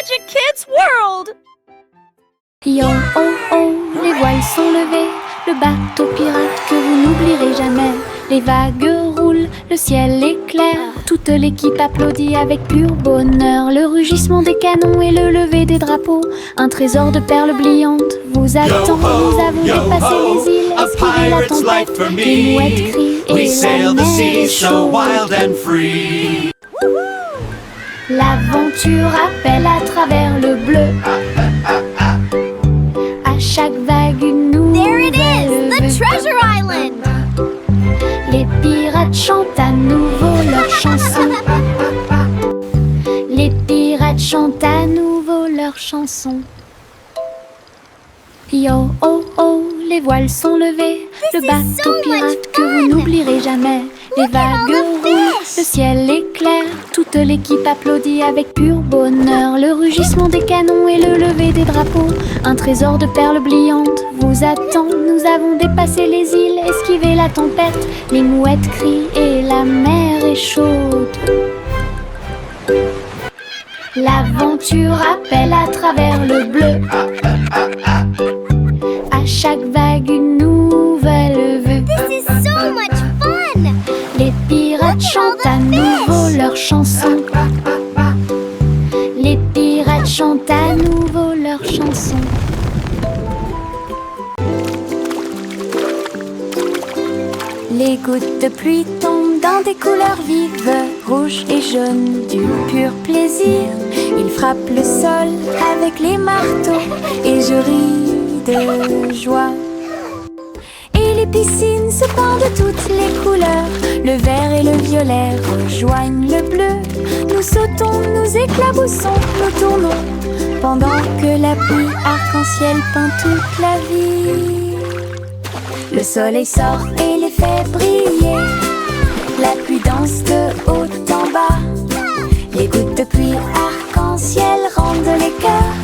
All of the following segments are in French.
Magic Kids World! Yo oh oh, les voiles sont levées, le bateau pirate que vous n'oublierez jamais. Les vagues roulent, le ciel est clair, toute l'équipe applaudit avec pur bonheur. Le rugissement des canons et le lever des drapeaux, un trésor de perles brillantes vous attend. Nous avons dépassé les îles, esquivé la tempête, les mouettes crient et la mer est chaude. L'aventure appelle à travers le bleu. À chaque vague une nouvelle The Treasure Island! Les pirates chantent à nouveau leur chanson. Les pirates chantent à nouveau leur chanson. Yo oh oh, les voiles sont levées, le bateau pirate que vous n'oublierez jamais. Les vagues roulent, le ciel est clair, toute l'équipe applaudit avec pur bonheur. Le rugissement des canons et le lever des drapeaux, un trésor de perles brillantes vous attend. Nous avons dépassé les îles, esquivé la tempête, les mouettes crient et la mer est chaude. L'aventure appelle à travers le bleu. À chaque vague une nouvelle vue. This is so much fun! Les pirates chantent à nouveau leur chanson. Les pirates chantent à nouveau leur chanson. Les gouttes de pluie tombent dans des couleurs vives, rouge et jaune, du pur plaisir. Ils frappent le sol avec les marteaux et je ris de joie. Et les piscines se pendent de toutes les couleurs, le vert et le violet rejoignent le bleu. Nous sautons, nous éclaboussons, nous tournons, pendant que la pluie arc-en-ciel peint toute la vie. Le soleil sort et les fait briller, la pluie danse de haut en bas. Les gouttes de pluie arc-en-ciel rendent les cœurs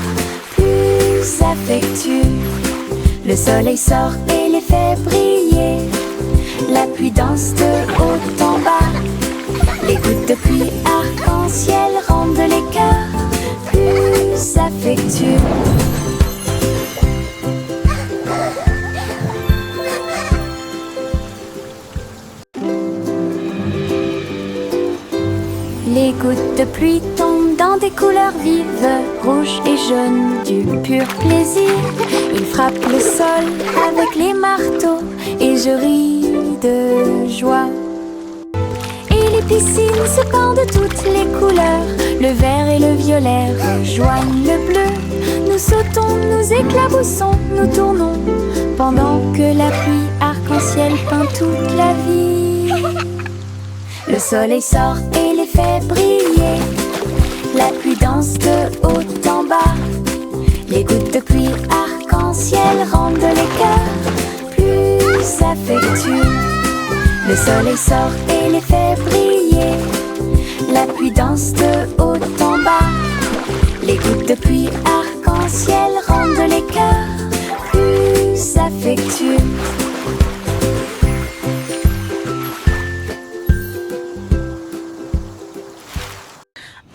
plus affectueux. Le soleil sort et les fait briller, la pluie danse de haut en bas. Les gouttes de pluie arc-en-ciel rendent les cœurs plus affectueux. Les gouttes de pluie tombent dans des couleurs vives, rouge et jaune, du pur plaisir. Ils frappent le sol avec les marteaux et je ris de joie. Et les piscines se pendent de toutes les couleurs, le vert et le violet rejoignent le bleu. Nous sautons, nous éclaboussons, nous tournons, pendant que la pluie arc-en-ciel peint toute la vie. Le soleil sort et les fait briller, la pluie danse de haut en bas. Les gouttes de pluie arc-en-ciel rendent les cœurs plus affectueux. Le soleil sort et les fait briller, la pluie danse de haut en bas. Les gouttes de pluie arc-en-ciel rendent les cœurs plus affectueux.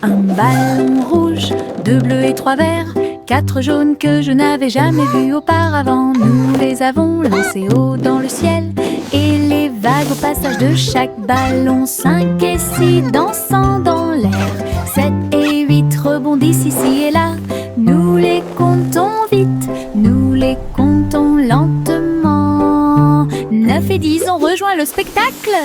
Un ballon rouge, 2 bleus et 3 verts, 4 jaunes que je n'avais jamais vus auparavant. Nous les avons lancés haut dans le ciel, et les vagues au passage de chaque ballon, 5 et 6 dansant dans l'air, 7 et 8 rebondissent ici et là. Nous les comptons vite, nous les comptons lentement. 9 et 10 ont rejoint le spectacle.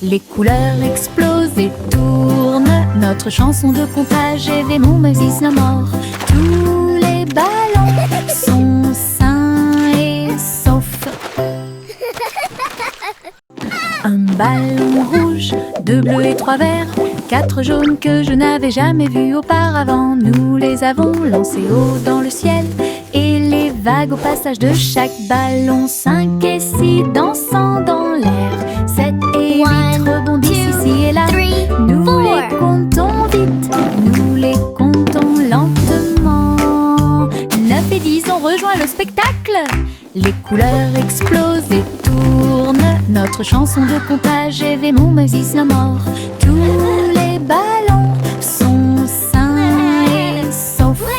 Les couleurs explosent et tournent, notre chanson de comptage est mon Moses no more. Tous les ballons sont sains et saufs. Un ballon rouge, 2 bleus et 3 verts, 4 jaunes que je n'avais jamais vus auparavant. Nous les avons lancés haut dans le ciel, et les vagues au passage de chaque ballon, 5 et 6 dansant dans l'air, 7 et 8 rebondissent ici et là. Nous les comptons vite, nous les comptons lentement. 9 et 10 ont rejoint le spectacle. Les couleurs explosent et tournent, notre chanson de comptage est mon Moses no more. Tous les ballons sont sains et saufs.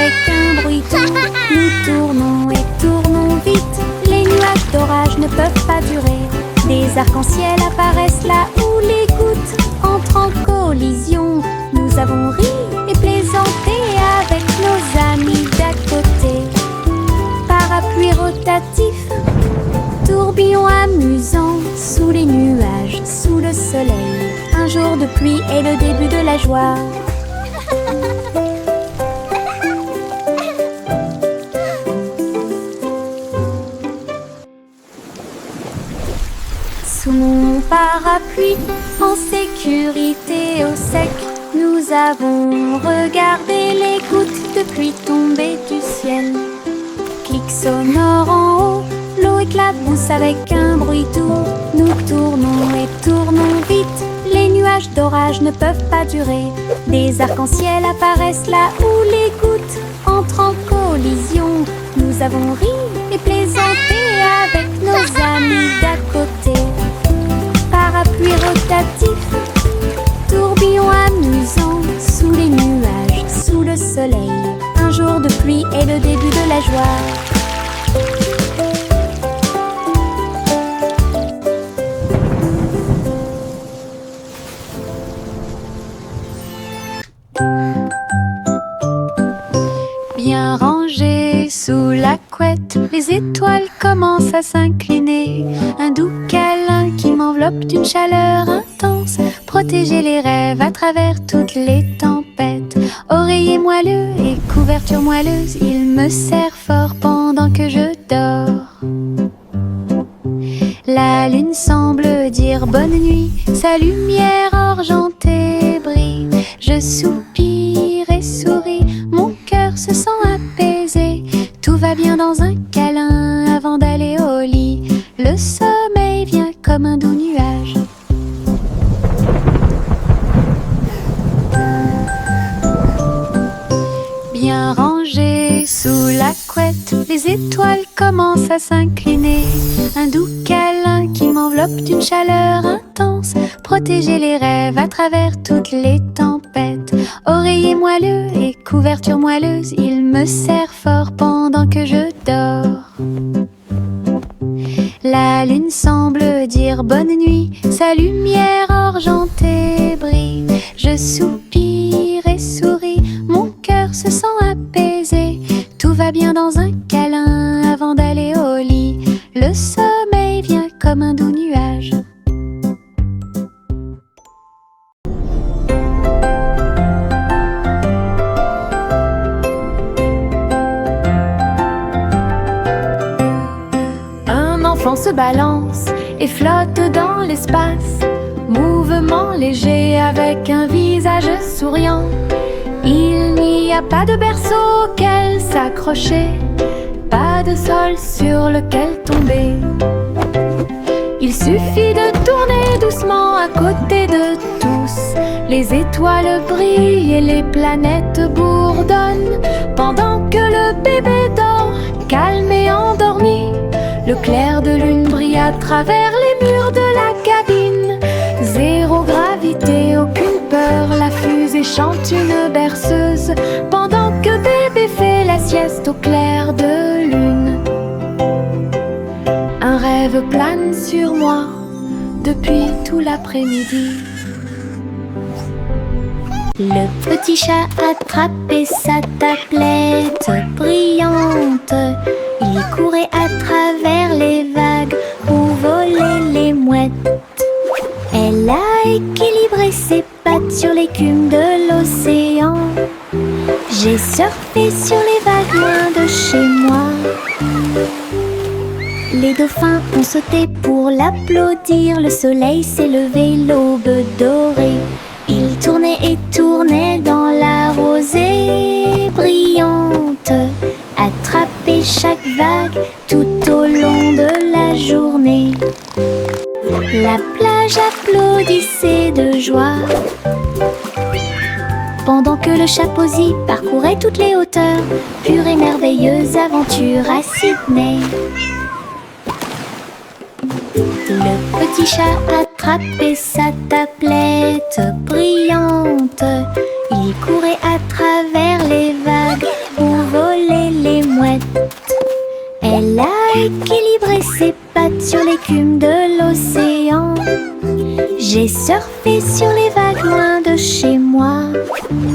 avec un bruit doux. Nous tournons et tournons vite. Les nuages d'orage ne peuvent pas durer. Des arcs-en-ciel apparaissent là où les gouttes entrent en collision. Nous avons ri et plaisanté avec nos amis d'à côté. Parapluie rotatif, tourbillon amusant, sous les nuages, sous le soleil. Un jour de pluie est le début de la joie. Sous mon parapluie, en sécurité au sec, nous avons regardé les gouttes de pluie tomber du ciel. Clic sonore en haut, l'eau éclabousse avec un bruit doux. Nous tournons et tournons vite, les nuages d'orage ne peuvent pas durer. Des arcs-en-ciel apparaissent là où les gouttes entrent en collision. Nous avons ri et plaisanté avec nos amis d'à côté. Parapluie rotatif, tourbillon amusant, sous les nuages, sous le soleil. Un jour de pluie est le début de la joie. Bien rangées sous la couette, les étoiles commencent à s'incliner. Un doux câlin qui m'enveloppe d'une chaleur intense. Protéger les rêves à travers toutes les tempêtes. Oreiller moelleux et couverture moelleuse, il me serre fort pendant que je dors. La lune semble dire bonne nuit, sa lumière argentée brille. Je soupire et souris, mon cœur se sent apaisé. Tout va bien dans un câlin avant d'aller au lit. Le sommeil vient comme un doux nuage. Bien rangées sous la couette, les étoiles commencent à s'incliner. Un doux câlin qui m'enveloppe d'une chaleur intense. Protéger les rêves à travers toutes les tempêtes. Oreiller moelleux et couverture moelleuse, il me serre fort pendant que je dors. La lune semble dire bonne nuit, sa lumière argentée brille. Je soupire et souris, mon cœur se sent apaisé. Tout va bien dans un câlin avant d'aller au lit. Le sommeil vient comme un doux nuage. Un enfant se balance et flotte dans l'espace. Mouvement léger avec un visage souriant. Il n'y a pas de berceau auquel s'accrocher, pas de sol sur lequel tomber. Il suffit de tourner doucement à côté de tous. Les étoiles brillent et les planètes bourdonnent. Pendant que le bébé dort, calme et endormi, le clair de lune brille à travers les murs de la cabine. Zéro gravité, aucune peur, la fusée chante une berceuse. Pendant que bébé fait la sieste au clair de lune. Un rêve plane sur moi depuis tout l'après-midi. Le petit chat attrapait sa tablette brillante. Il courait à travers les vagues où volaient les mouettes. Elle a équilibré ses pattes sur l'écume de l'océan. J'ai surfé sur les vagues loin de chez moi. Les dauphins ont sauté pour l'applaudir. Le soleil s'est levé, l'aube dorée. Il tournait et tournait dans la rosée brillante. Attrapait chaque vague tout au long de la journée. La plage applaudissait de joie pendant que le chapeauzi parcourait toutes les hauteurs. Pure et merveilleuse aventure à Sydney. Le petit chat attrapait sa tablette brillante. Il courait à travers les vagues où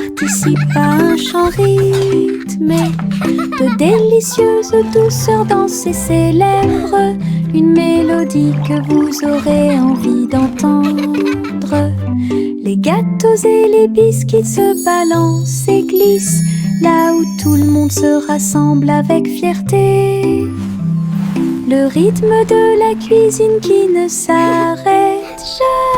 participe à un chant rythmé de délicieuse douceur dans ses lèvres, une mélodie que vous aurez envie d'entendre. Les gâteaux et les biscuits se balancent et glissent là où tout le monde se rassemble avec fierté. Le rythme de la cuisine qui ne s'arrête jamais.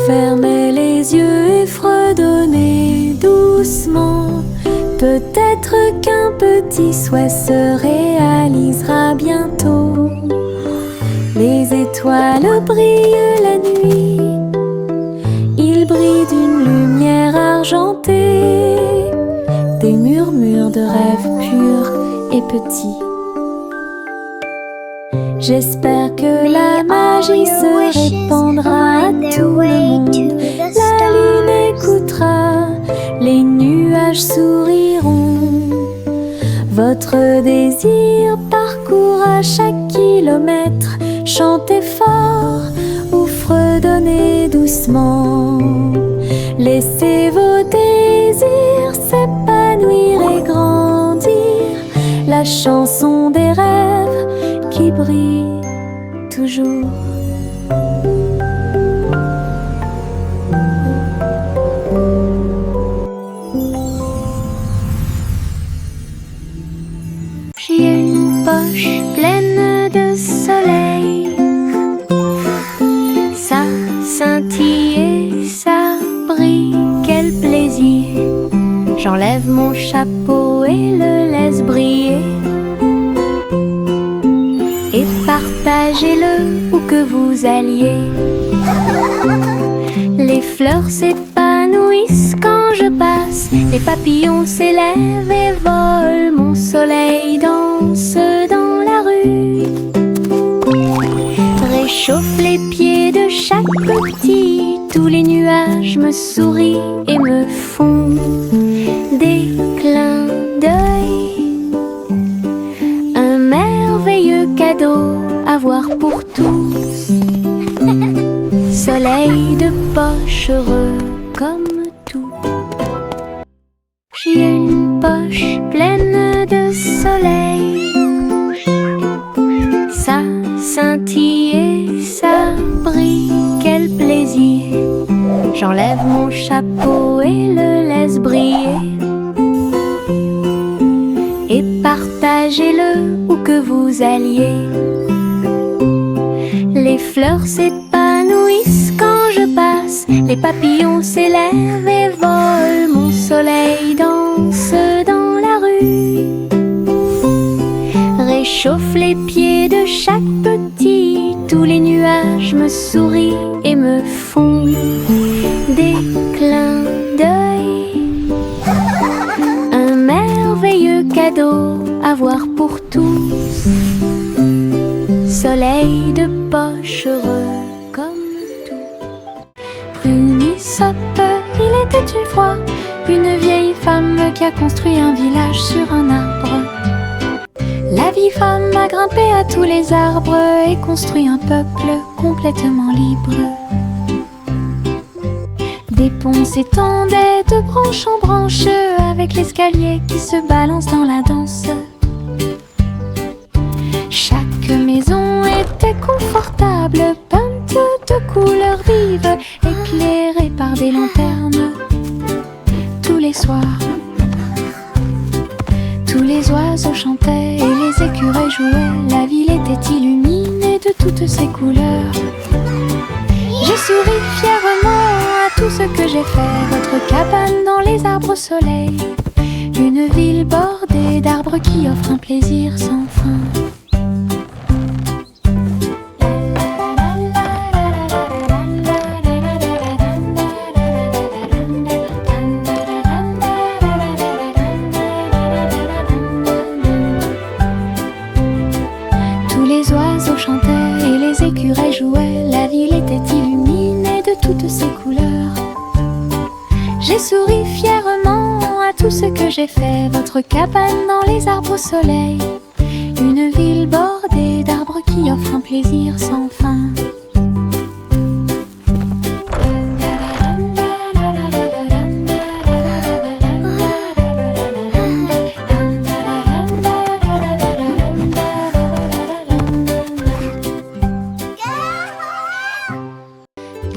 Fermez les yeux et fredonnez doucement. Peut-être qu'un petit souhait se réalisera bientôt. Les étoiles brillent la nuit, ils brillent d'une lumière argentée, des murmures de rêves purs et petits. J'espère que la magie se répandra à tout le monde. La lune écoutera, les nuages souriront. Votre désir parcourra chaque kilomètre. Chantez fort ou fredonnez doucement. Laissez vos désirs s'épanouir et grandir. La chanson des rêves qui brille toujours. J'ai une poche pleine de soleil, ça scintille et ça brille, quel plaisir. J'enlève mon chapeau et le laisse briller. Et partagez-le où que vous alliez. Les fleurs s'épanouissent quand je passe, les papillons s'élèvent et volent, mon soleil danse dans la rue. Réchauffe les pieds de chaque petit, tous les nuages me sourient et me font des clins d'œil. Un merveilleux cadeau à voir pour tous. Soleil de poche heureux comme tout. J'ai une poche pleine de soleil, ça scintille et ça brille, quel plaisir. J'enlève mon chapeau et le laisse briller. Et partagez-le où que vous alliez. Les fleurs s'épanouissent quand je passe, les papillons s'élèvent et volent, mon soleil danse dans la rue. Réchauffe les pieds de chaque petit, tous les nuages me sourient et me font des clins d'œil. Un merveilleux cadeau à voir pour tous. Soleil de poche heureux comme tout. Prunissop, il était une fois une vieille femme qui a construit un village sur un arbre. La vieille femme a grimpé à tous les arbres et construit un peuple complètement libre. Des ponts s'étendaient de branche en branche avec l'escalier qui se balance dans la danse. Chaque maison était confortable, peinte de couleurs vives, éclairée par des lanternes. Tous les soirs, tous les oiseaux chantaient et les écureuils jouaient. La ville était illuminée de toutes ses couleurs. J'ai souri fièrement à tout ce que j'ai fait. Votre cabane dans les arbres au soleil, une ville bordée d'arbres qui offre un plaisir sans fin. Jouait, la ville était illuminée de toutes ses couleurs. J'ai souri fièrement à tout ce que j'ai fait. Votre cabane dans les arbres au soleil, une ville bordée d'arbres qui offrent un plaisir sans fin.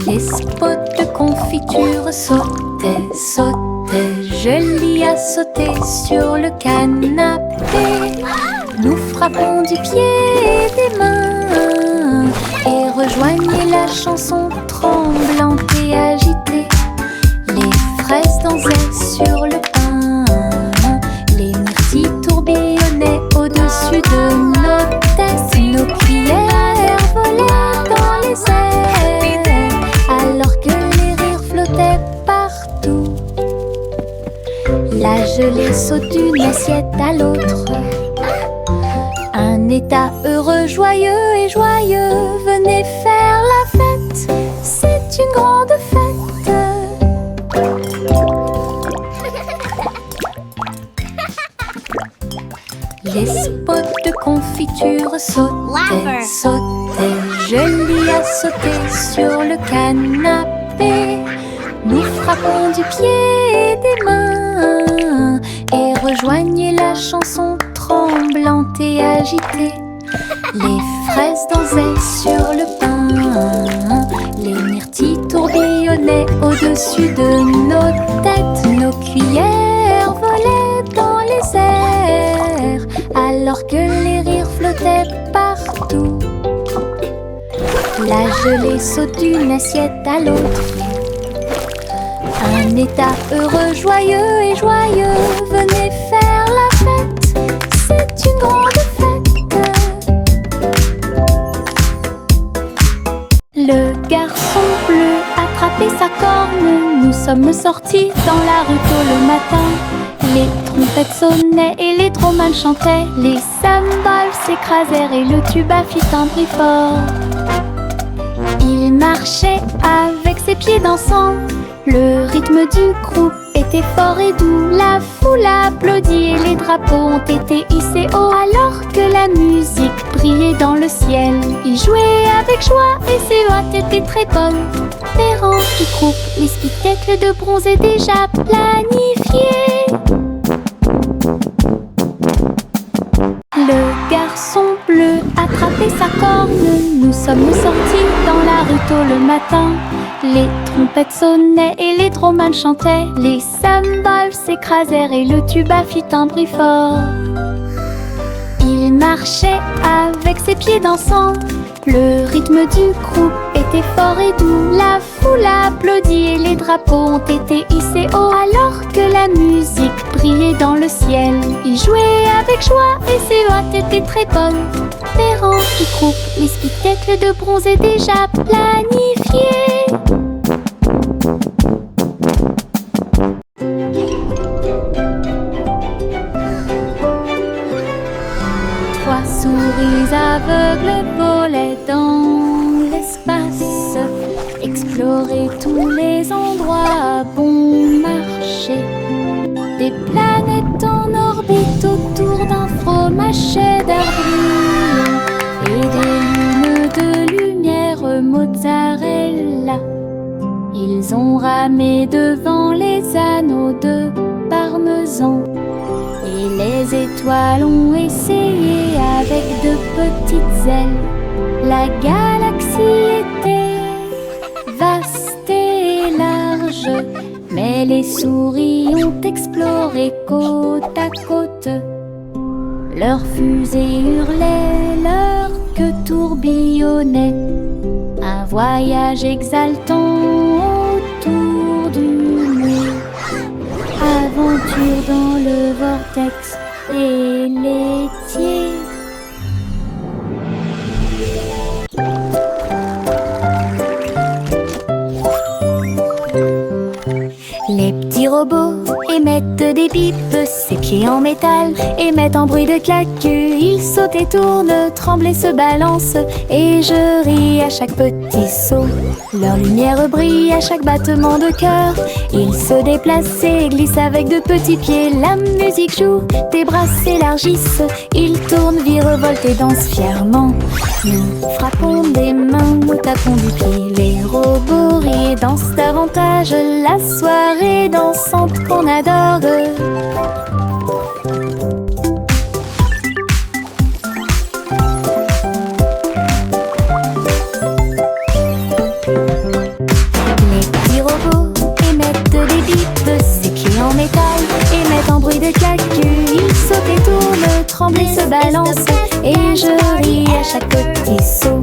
Les spots de confiture sautaient, sautaient. Je l'y ai sauté sur le canapé. Nous frappons du pied et des mains et rejoignez la chanson tremblante et agitée. Les fraises dansaient sur le pain, les myrtilles tourbillonnaient au-dessus de nos têtes. Nos cuillères volaient dans les airs alors que les rires flottaient partout. La gelée saute d'une assiette à l'autre. Un état heureux, joyeux et joyeux. Venez faire la fête, c'est une grande fête. Les spots de confiture sautaient, sautaient. Je l'y ai sauté sur le canapé. Nous frappons du pied et des mains et rejoignez la chanson tremblante et agitée. Les fraises dansaient sur le pain, les myrtilles tourbillonnaient au-dessus de nos têtes. Nos cuillères volaient dans les airs alors que les rires flottaient partout. La gelée saute d'une assiette à l'autre. Un état heureux, joyeux et joyeux. Venez faire la fête, c'est une grande fête. Le garçon bleu attrapait sa corne. Nous sommes sortis dans la rue tôt le matin. Les trompettes sonnaient et les dromans chantaient. Les cymbales s'écrasèrent et le tuba fit un bruit fort. Il marchait avec ses pieds dansants. Le rythme du groupe était fort et doux. La foule applaudit et les drapeaux ont été hissés haut alors que la musique brillait dans le ciel. Ils jouaient avec joie et ses hôtes étaient très bonnes. Les rangs du groupe, les spectacles de bronze est déjà planifiés. Le garçon bleu attrapait sa corne. Nous sommes sortis dans la rue tôt le matin. Les trompettes sonnaient et les dromans chantaient. Les cymbales s'écrasèrent et le tuba fit un bruit fort. Il marchait avec ses pieds dansants. Le rythme du groupe était fort et doux. La foule applaudit et les drapeaux ont été hissés haut alors que la musique brillait dans le ciel. Ils jouaient avec joie et ses hôtes étaient très bonnes. Les rangs du groupe, les spectacles de bronze est déjà planifiés. Trois souris aveugles volaient dans l'espace, explorer tous les endroits à bon marché. Des planètes en orbite autour d'un fromage cheddar brillant et des lunes de lumière mozzarella. Ils ont ramé devant les anneaux de parmesan et les étoiles ont essayé avec de petites ailes. La galaxie était vaste et large, mais les souris ont exploré côte à côte. Leurs fusées hurlaient, leur queue tourbillonnait. Un voyage exaltant autour du monde. Aventure dans le vortex et laitier. Les petits robots émettent des pipes, ses pieds en métal émettent un bruit de claque. Ils sautent et tournent, tremblent et se balancent, et je ris à chaque petit saut. Leur lumière brille à chaque battement de cœur. Ils se déplacent et glissent avec de petits pieds. La musique joue, des bras s'élargissent, ils tournent, virevoltent et dansent fièrement. Nous frappons des mains, nous tapons du pied. Les robots rient et dansent davantage, la soirée dansante qu'on adore. Les petits robots émettent des bips, ses pieds en métal émettent un bruit de claque. Ils sautent et tournent, tremblent et se balancent, et je ris à chaque petit saut.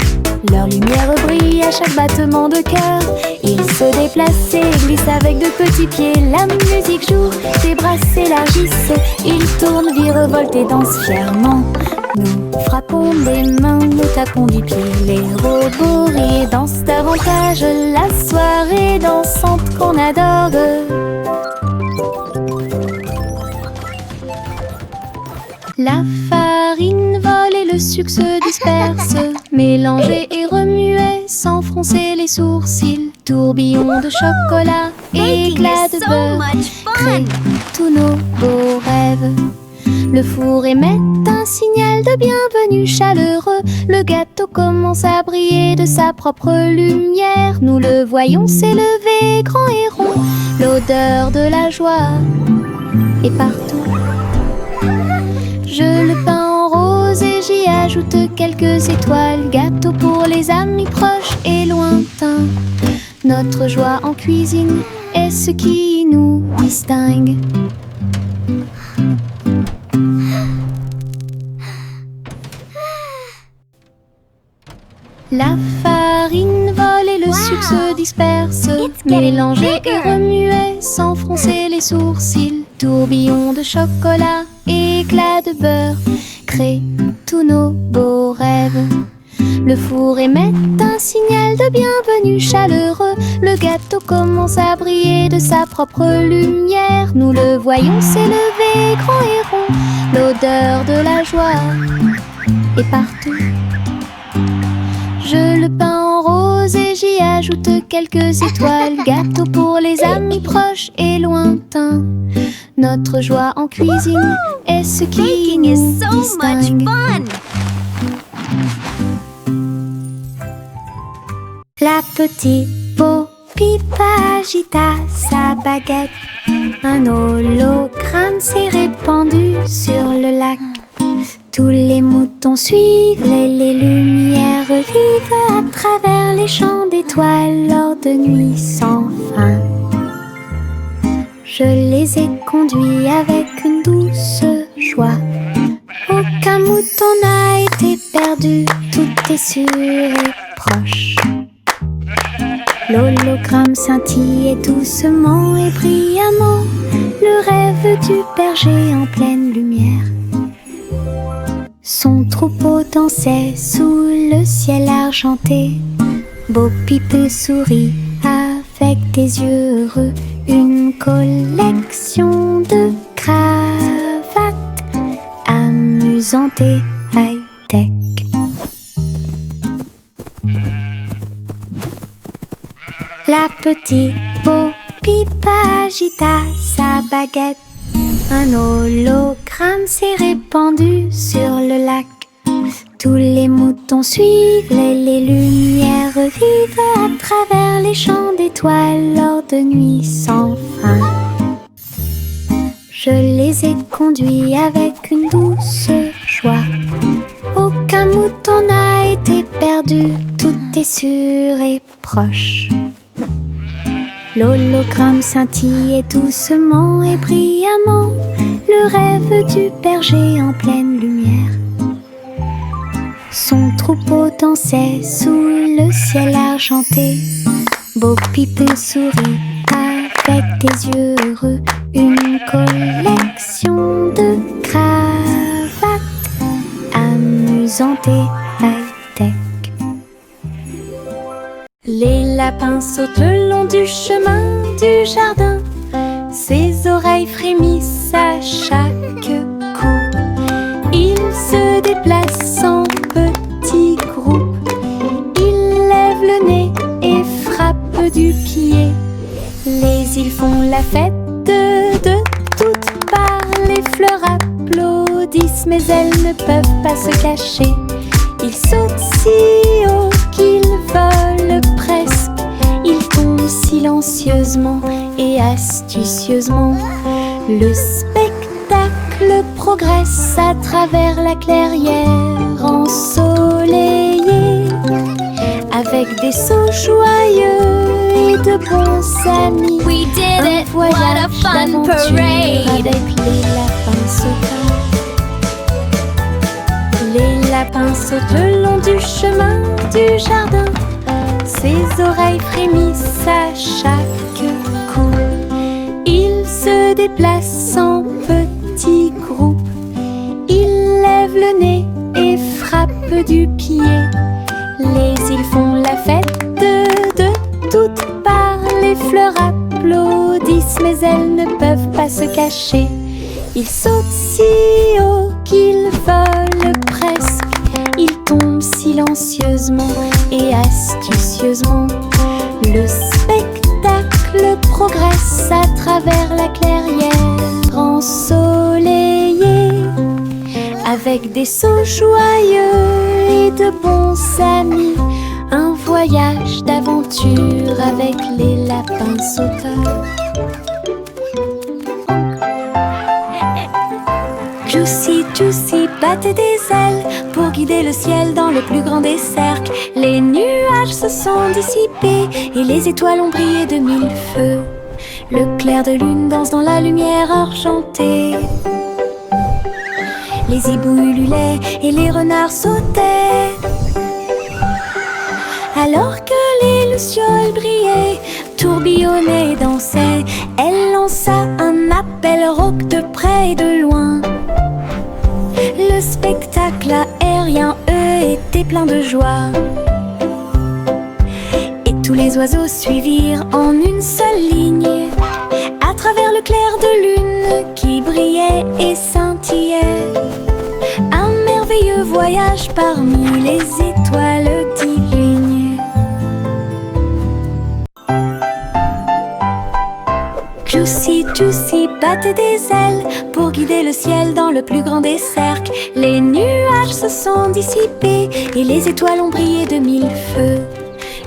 Leur lumière brille à chaque battement de cœur. Ils se déplacent et glissent avec de petits pieds. La musique joue, des bras s'élargissent, ils tournent, virevoltent et dansent fièrement. Nous frappons des mains, nous tapons du pied. Les robots rient et dansent davantage, la soirée dansante qu'on adore. La farine vole et le sucre se disperse, mélangez et remuez sans froncer les sourcils. Tourbillon de chocolat, éclat de beurre, créent tous nos beaux rêves. Le four émet un signal de bienvenue chaleureux. Le gâteau commence à briller de sa propre lumière. Nous le voyons s'élever grand et rond. L'odeur de la joie est partout. Je le peins en rose et j'y ajoute quelques étoiles. Gâteau pour les amis proches et lointains. Notre joie en cuisine est ce qui nous distingue. La farine vole et le sucre se disperse, mélangez et remuez sans froncer les sourcils. Tourbillon de chocolat, éclat de beurre, créent tous nos beaux rêves. Le four émet un signal de bienvenue chaleureux. Le gâteau commence à briller de sa propre lumière. Nous le voyons s'élever grand et rond. L'odeur de la joie est partout. Je le peins en rose et j'y ajoute quelques étoiles. Gâteau pour les amis proches et lointains. Notre joie en cuisine est ce qui nous distingue. La petite Bo-Peep agita sa baguette. Un hologramme s'est répandu sur le lac. Tous les moutons suivent les lumières vives à travers les champs d'étoiles lors de nuits sans fin. Je les ai conduits avec une douce joie. Aucun mouton n'a été perdu, tout est sûr et proche. L'hologramme scintillait doucement et brillamment, le rêve du berger en pleine lumière. Son troupeau dansait sous le ciel argenté. Bo-Peep sourit avec des yeux heureux. Une collection de cravates amusantes et high-tech. La petite Bo-Peep agita sa baguette. Un hologramme s'est répandu sur le lac. Tous les moutons suivent les lumières vives à travers les champs d'étoiles lors de nuits sans fin. Je les ai conduits avec une douce joie. Aucun mouton n'a été perdu, tout est sûr et proche. L'hologramme scintillait doucement et brillamment, le rêve du berger en pleine lumière. Son troupeau dansait sous le ciel argenté. Bo-Peep sourit avec des yeux heureux. Une collection de cravates amusantes et high-tech. Les lapins sautent le long du chemin du jardin. Ses oreilles frémissent à chaque coup. Il se déplace en petits groupes. Il lève le nez et frappe du pied. Les îles font la fête de toutes parts. Les fleurs applaudissent, mais elles ne peuvent pas se cacher. Ils sautent si haut qu'ils volent presque. Ils tombent silencieusement et astucieusement. Le spectacle progresse à travers la clairière ensoleillée, avec des sauts joyeux et de bons amis. We did it! What a fun parade! Avec les lapins sautants. Les lapins sautent le long du chemin du jardin. Ses oreilles frémissent à chaque coup. Il se déplace en petits groupes. Il lève le nez et frappe du pied. Les îles font la fête de toutes parts. Les fleurs applaudissent, mais elles ne peuvent pas se cacher. Ils sautent si haut qu'ils volent presque. Ils tombent silencieusement et astucieusement. Le spectacle progresse à travers la clairière ensoleillée, avec des sauts joyeux et de bons amis. Un voyage d'aventure avec les lapins sauteurs. Juicy, Juicy battait des ailes pour guider le ciel dans le plus grand des cercles. Les nuages se sont dissipés et les étoiles ont brillé de mille feux. Le clair de lune danse dans la lumière argentée. Les hiboux ululaient et les renards sautaient. Alors que les lucioles brillaient, tourbillonnaient et dansaient, elle lança un appel rauque de près et de loin. Le spectacle aérien, eux, était plein de joie. Et tous les oiseaux suivirent en une seule ligne, à travers le clair de lune qui brillait et scintillait. Un merveilleux voyage parmi les étoiles divines. Juicy, Juicy battait des ailes pour guider le ciel dans le plus grand des cercles. Les nuages se sont dissipés et les étoiles ont brillé de mille feux.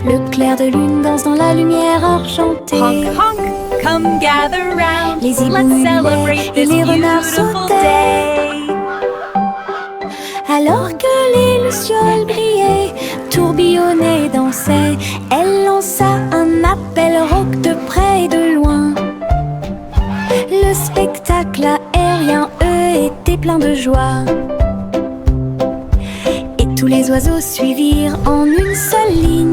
Le clair de lune danse dans la lumière argentée. Honk, honk, come gather round. Les hiboux Let's ululaient celebrate et this les renards beautiful sautaient. day. Alors que les lucioles brillaient, tourbillonnaient et dansaient, elle lança un appel rauque de près et de loin. Le spectacle aérien, eux, était plein de joie. Et tous les oiseaux suivirent en une seule ligne,